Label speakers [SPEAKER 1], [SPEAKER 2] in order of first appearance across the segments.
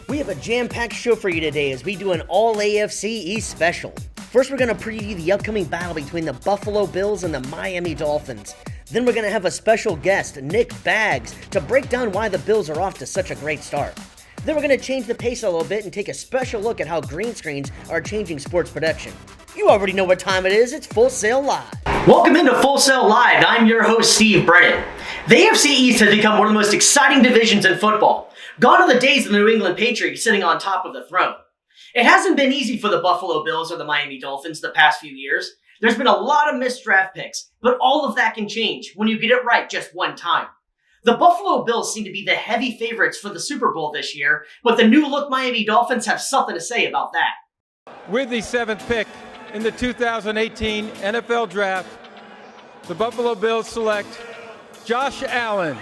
[SPEAKER 1] We have a jam-packed show for you today as we do an all AFC East special. First, we're going to preview the upcoming battle between the Buffalo Bills and the Miami Dolphins. Then we're going to have a special guest, Nick Baggs, to break down why the Bills are off to such a great start. Then we're going to change the pace a little bit and take a special look at how green screens are changing sports production. You already know what time it is. It's Full Sail Live. Welcome into Full Sail Live. I'm your host, Steve Brennan. The AFC East has become one of the most exciting divisions in football. Gone are the days of the New England Patriots sitting on top of the throne. It hasn't been easy for the Buffalo Bills or the Miami Dolphins the past few years. There's been a lot of missed draft picks, but all of that can change when you get it right just one time. The Buffalo Bills seem to be the heavy favorites for the Super Bowl this year, but the new-look Miami Dolphins have something to say about that.
[SPEAKER 2] With the 7th pick in the 2018 NFL Draft, the Buffalo Bills select Josh Allen,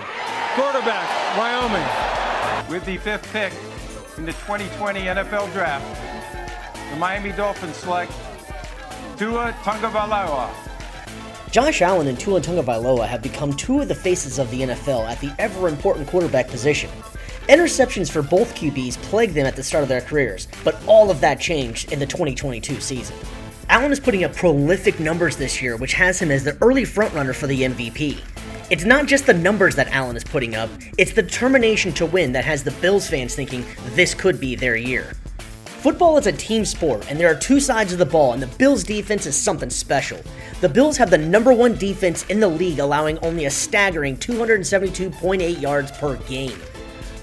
[SPEAKER 2] quarterback, Wyoming. With the 5th pick in the 2020 NFL Draft, the Miami Dolphins select Tua Tagovailoa.
[SPEAKER 1] Josh Allen and Tua Tagovailoa have become two of the faces of the NFL at the ever-important quarterback position. Interceptions for both QBs plagued them at the start of their careers, but all of that changed in the 2022 season. Allen is putting up prolific numbers this year, which has him as the early frontrunner for the MVP. It's not just the numbers that Allen is putting up, it's the determination to win that has the Bills fans thinking this could be their year. Football is a team sport, and there are two sides of the ball, and the Bills' defense is something special. The Bills have the number one defense in the league, allowing only a staggering 272.8 yards per game.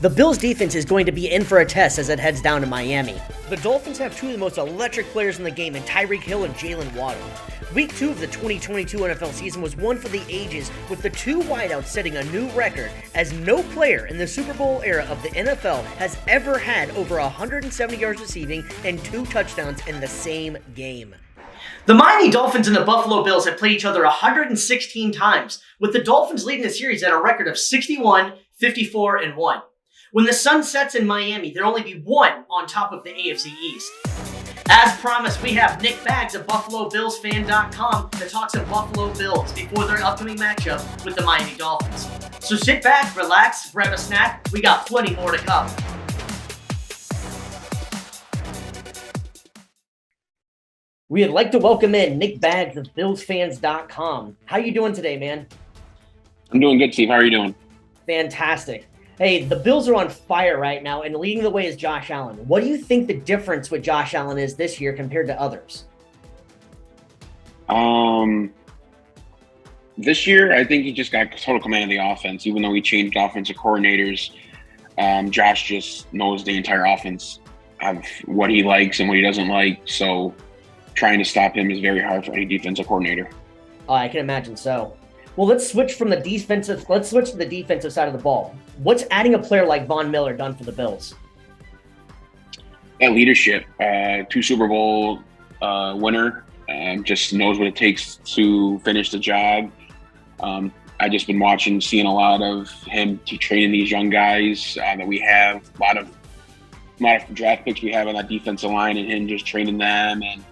[SPEAKER 1] The Bills' defense is going to be in for a test as it heads down to Miami. The Dolphins have two of the most electric players in the game in Tyreek Hill and Jalen Waddle. Week 2 of the 2022 NFL season was one for the ages, with the two wideouts setting a new record, as no player in the Super Bowl era of the NFL has ever had over 170 yards receiving and 2 touchdowns in the same game. The Miami Dolphins and the Buffalo Bills have played each other 116 times, with the Dolphins leading the series at a record of 61, 54, and 1. When the sun sets in Miami, there'll only be one on top of the AFC East. As promised, we have Nick Baggs of BuffaloBillsFan.com to talk some Buffalo Bills before their upcoming matchup with the Miami Dolphins. So sit back, relax, grab a snack. We got plenty more to come. We'd like to welcome in Nick Baggs of BillsFans.com. How you doing today, man?
[SPEAKER 3] I'm doing good, Steve. How are you doing?
[SPEAKER 1] Fantastic. Hey, the Bills are on fire right now, and leading the way is Josh Allen. What do you think the difference with Josh Allen is this year compared to others?
[SPEAKER 3] This year, I think he just got total command of the offense. Even though he changed offensive coordinators, Josh just knows the entire offense of what he likes and what he doesn't like. So trying to stop him is very hard for any defensive coordinator.
[SPEAKER 1] I can imagine so. Well, let's switch to the defensive side of the ball. What's adding a player like Von Miller done for the Bills?
[SPEAKER 3] That leadership, 2 Super Bowl winner, just knows what it takes to finish the job. I just been seeing a lot of him training these young guys that we have. A lot of draft picks we have on that defensive line, and him just training them and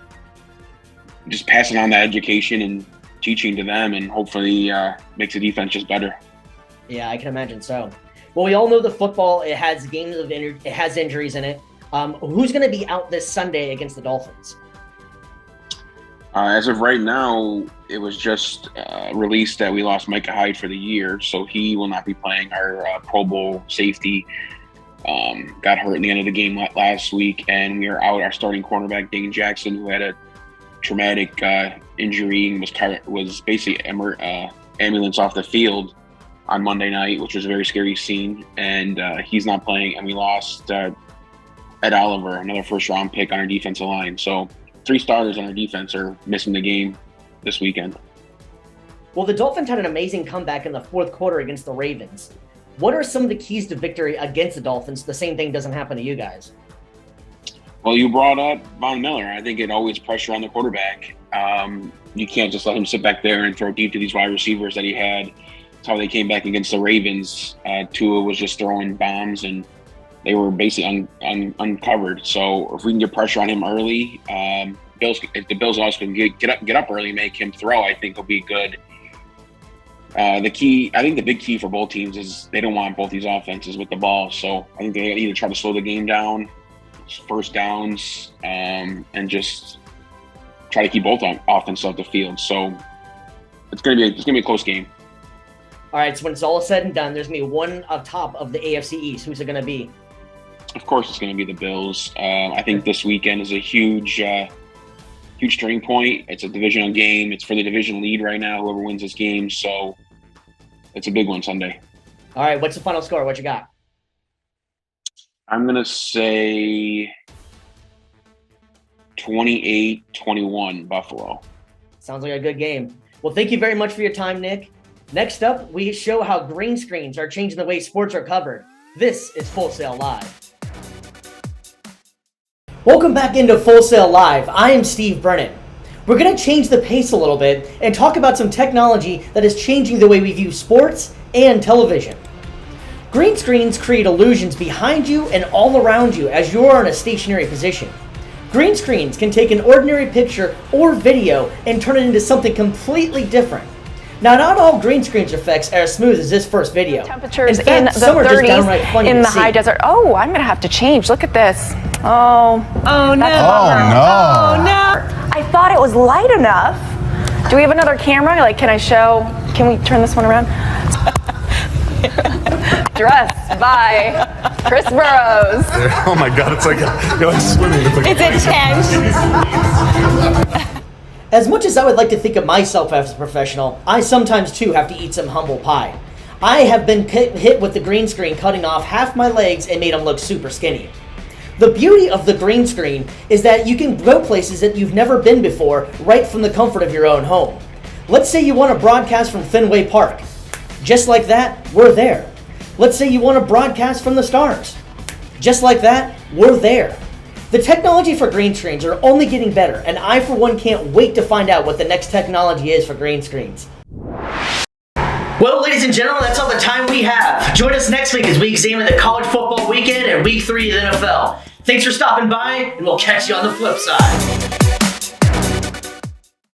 [SPEAKER 3] just passing on that education and teaching to them, and hopefully makes the defense just better.
[SPEAKER 1] Yeah, I can imagine so. Well, we all know the football, it has it has injuries in it. Who's going to be out this Sunday against the Dolphins?
[SPEAKER 3] As of right now, it was just released that we lost Micah Hyde for the year, so he will not be playing. Our Pro Bowl safety got hurt in the end of the game last week, and we are out our starting cornerback, Dane Jackson, who had a traumatic injury and was basically ambulance off the field on Monday night, which was a very scary scene. And he's not playing, and we lost Ed Oliver, another first-round pick on our defensive line. So 3 starters on our defense are missing the game this weekend.
[SPEAKER 1] Well, the Dolphins had an amazing comeback in the 4th quarter against the Ravens. What are some of the keys to victory against the Dolphins? The same thing doesn't happen to you guys.
[SPEAKER 3] Well, you brought up Von Miller. I think it always pressure on the quarterback. You can't just let him sit back there and throw deep to these wide receivers that he had. That's how they came back against the Ravens. Tua was just throwing bombs, and they were basically uncovered. So if we can get pressure on him early, if the Bills also can get up early and make him throw, I think he'll be good. I think the big key for both teams is they don't want both these offenses with the ball. So I think they either try to slow the game down, first downs, and just try to keep both offenses off the field. So it's gonna be a close game.
[SPEAKER 1] All right, so when it's all said and done, there's gonna be one up top of the AFC East. Who's it gonna be?
[SPEAKER 3] Of course, it's gonna be the Bills. I think this weekend is a huge turning point. It's a divisional game. It's for the division lead right now. Whoever wins this game, so it's a big one Sunday.
[SPEAKER 1] All right, what's the final score? What you got?
[SPEAKER 3] I'm gonna say 28-21 Buffalo.
[SPEAKER 1] Sounds like a good game. Well, thank you very much for your time, Nick. Next up, we show how green screens are changing the way sports are covered. This is Full Sail Live. Welcome back into Full Sail Live. I am Steve Brennan. We're going to change the pace a little bit and talk about some technology that is changing the way we view sports and television. Green screens create illusions behind you and all around you as you're in a stationary position. Green screens can take an ordinary picture or video and turn it into something completely different. Now, not all green screen effects are as smooth as this first video.
[SPEAKER 4] Temperatures
[SPEAKER 1] in fact,
[SPEAKER 4] in the
[SPEAKER 1] some are just downright
[SPEAKER 4] 30s
[SPEAKER 1] funny
[SPEAKER 4] in
[SPEAKER 1] to
[SPEAKER 4] the
[SPEAKER 1] see.
[SPEAKER 4] high desert. Oh, I'm going to have to change. Look at this. Oh no.
[SPEAKER 5] Oh, no.
[SPEAKER 4] I thought it was light enough. Do we have another camera? Like, can we turn this one around? Dressed by Chris Burrows.
[SPEAKER 5] Oh my God, it's like swimming.
[SPEAKER 4] It's intense.
[SPEAKER 1] As much as I would like to think of myself as a professional, I sometimes too have to eat some humble pie. I have been hit with the green screen cutting off half my legs and made them look super skinny. The beauty of the green screen is that you can go places that you've never been before right from the comfort of your own home. Let's say you want to broadcast from Fenway Park. Just like that, we're there. Let's say you want to broadcast from the stars. Just like that, we're there. The technology for green screens are only getting better, and I, for one, can't wait to find out what the next technology is for green screens. Well, ladies and gentlemen, that's all the time we have. Join us next week as we examine the college football weekend and week 3 of the NFL. Thanks for stopping by, and we'll catch you on the flip side.